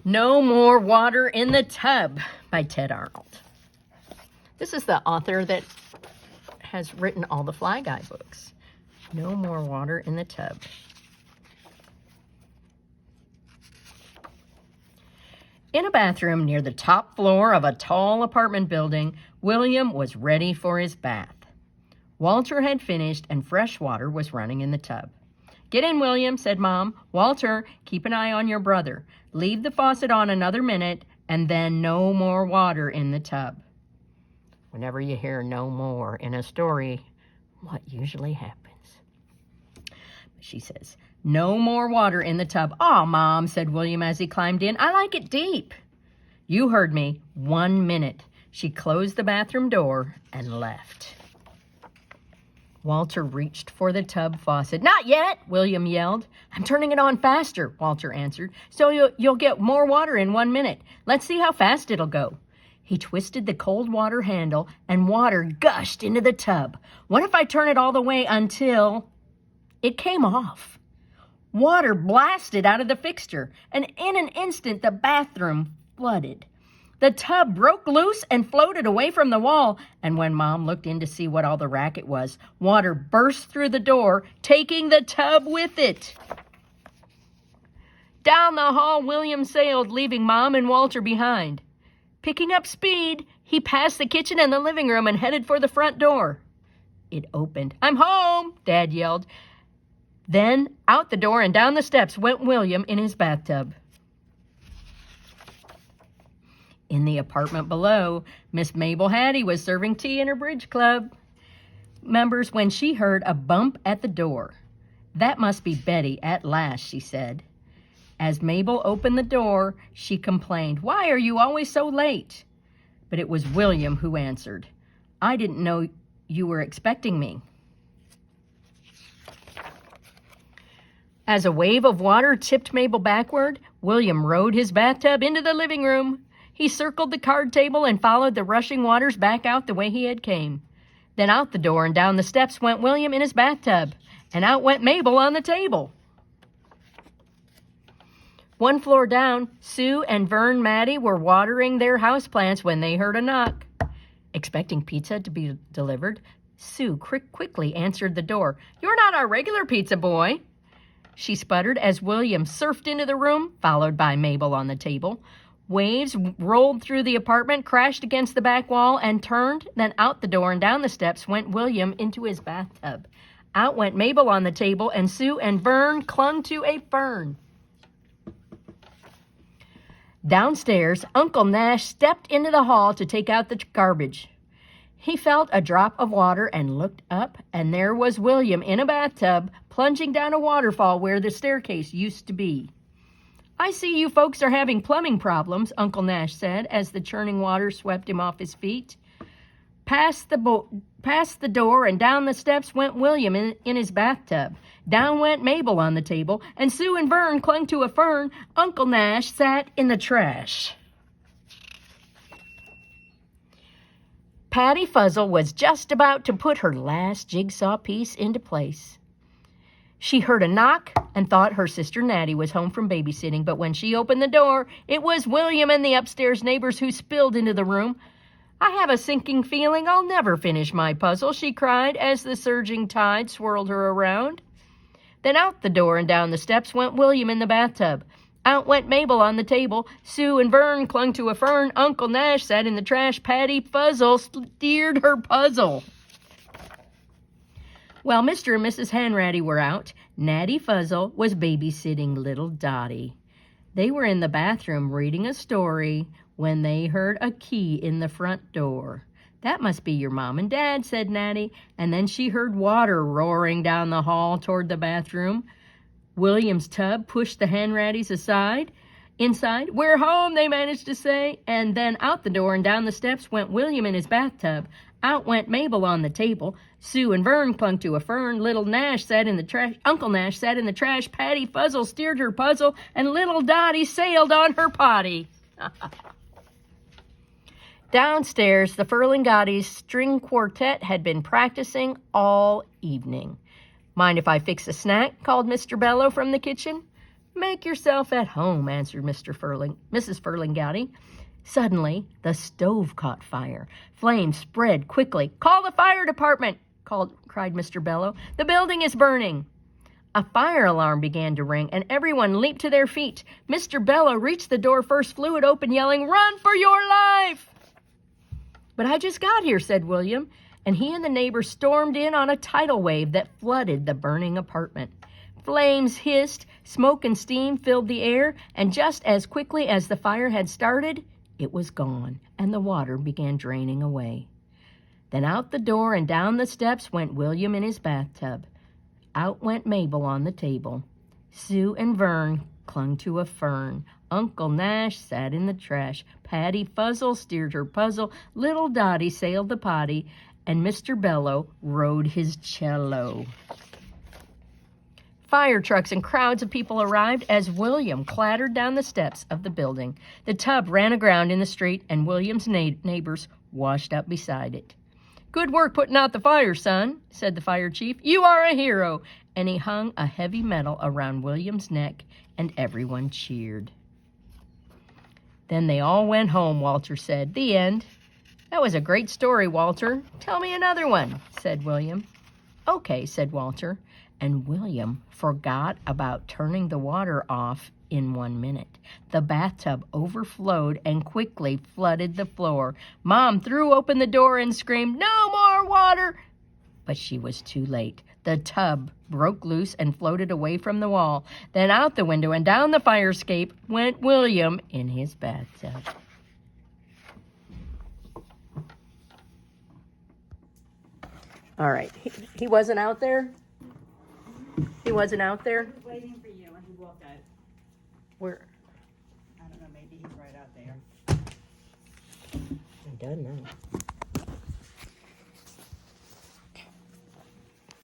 No More Water in the Tub by Ted Arnold. This is the author that has written all the Fly Guy books. No More Water in the Tub. In a bathroom near the top floor of a tall apartment building, William was ready for his bath. Walter had finished and fresh water was running in the tub. "Get in, William," said Mom. "Walter, keep an eye on your brother. Leave the faucet on another minute, and then no more water in the tub." Whenever you hear "no more" in a story, what usually happens? She says, "No more water in the tub." "Aw, Mom," said William as he climbed in. "I like it deep." "You heard me. 1 minute." She closed the bathroom door and left. Walter reached for the tub faucet. "Not yet," William yelled. "I'm turning it on faster," Walter answered, "so you'll get more water in 1 minute. Let's see how fast it'll go." He twisted the cold water handle and water gushed into the tub. "What if I turn it all the way until—" It came off. Water blasted out of the fixture, and in an instant the bathroom flooded. The tub broke loose and floated away from the wall, and when Mom looked in to see what all the racket was, water burst through the door, taking the tub with it. Down the hall William sailed, leaving Mom and Walter behind. Picking up speed, he passed the kitchen and the living room and headed for the front door. It opened. "I'm home," Dad yelled. Then out the door and down the steps went William in his bathtub. In the apartment below, Miss Mabel Hattie was serving tea in her bridge club members when she heard a bump at the door. "That must be Betty at last," she said. As Mabel opened the door, she complained, "Why are you always so late?" But it was William who answered, "I didn't know you were expecting me." As a wave of water tipped Mabel backward, William rode his bathtub into the living room. He circled the card table and followed the rushing waters back out the way he had came. Then out the door and down the steps went William in his bathtub, and out went Mabel on the table. One floor down, Sue and Vern Maddie were watering their houseplants when they heard a knock. Expecting pizza to be delivered, Sue quickly answered the door. "You're not our regular pizza boy," she sputtered as William surfed into the room, followed by Mabel on the table. Waves rolled through the apartment, crashed against the back wall, and turned. Then out the door and down the steps went William into his bathtub. Out went Mabel on the table, and Sue and Vern clung to a fern. Downstairs, Uncle Nash stepped into the hall to take out the garbage. He felt a drop of water and looked up, and there was William in a bathtub, plunging down a waterfall where the staircase used to be. "I see you folks are having plumbing problems," Uncle Nash said as the churning water swept him off his feet. Past the door and down the steps went William in his bathtub. Down went Mabel on the table, and Sue and Vern clung to a fern. Uncle Nash sat in the trash. Patty Fuzzle was just about to put her last jigsaw piece into place. She heard a knock and thought her sister Natty was home from babysitting, but when she opened the door, it was William and the upstairs neighbors who spilled into the room. "I have a sinking feeling I'll never finish my puzzle," she cried as the surging tide swirled her around. Then out the door and down the steps went William in the bathtub. Out went Mabel on the table. Sue and Vern clung to a fern. Uncle Nash sat in the trash. Patty Fuzzle steered her puzzle. While Mr. and Mrs. Hanratty were out, Natty Fuzzle was babysitting little Dottie. They were in the bathroom reading a story when they heard a key in the front door. "That must be your mom and dad," said Natty, and then she heard water roaring down the hall toward the bathroom. William's tub pushed the Hanrattys aside. Inside, "We're home," they managed to say, and then out the door and down the steps went William in his bathtub. Out went Mabel on the table. Sue and Vern clung to a fern. Little Nash sat in the trash. Uncle Nash sat in the trash. Patty Fuzzle steered her puzzle, and little Dottie sailed on her potty. Downstairs, the Furlingotti's string quartet had been practicing all evening. "Mind if I fix a snack?" called Mr. Bello from the kitchen. "Make yourself at home," answered Mrs. Furlingouty. Suddenly, the stove caught fire. Flames spread quickly. "Call the fire department!" cried Mr. Bellow. "The building is burning." A fire alarm began to ring, and everyone leaped to their feet. Mr. Bellow reached the door first, flew it open, yelling, "Run for your life!" "But I just got here," said William, and he and the neighbors stormed in on a tidal wave that flooded the burning apartment. Flames hissed, smoke and steam filled the air, and just as quickly as the fire had started, it was gone, and the water began draining away. Then out the door and down the steps went William in his bathtub. Out went Mabel on the table. Sue and Vern clung to a fern. Uncle Nash sat in the trash. Patty Fuzzle steered her puzzle. Little Dottie sailed the potty, and Mr. Bellow rode his cello. Fire trucks and crowds of people arrived as William clattered down the steps of the building. The tub ran aground in the street, and William's neighbors washed up beside it. "Good work putting out the fire, son," said the fire chief. "You are a hero." And he hung a heavy medal around William's neck, and everyone cheered. Then they all went home, Walter said. "The end." "That was a great story, Walter. Tell me another one," said William. "Okay," said Walter. And William forgot about turning the water off in 1 minute. The bathtub overflowed and quickly flooded the floor. Mom threw open the door and screamed, "No more water!" But she was too late. The tub broke loose and floated away from the wall. Then out the window and down the fire escape went William in his bathtub. All right. He wasn't out there? He wasn't out there? I was waiting for you and he walked out. Where? I don't know, maybe he's right out there. I don't know.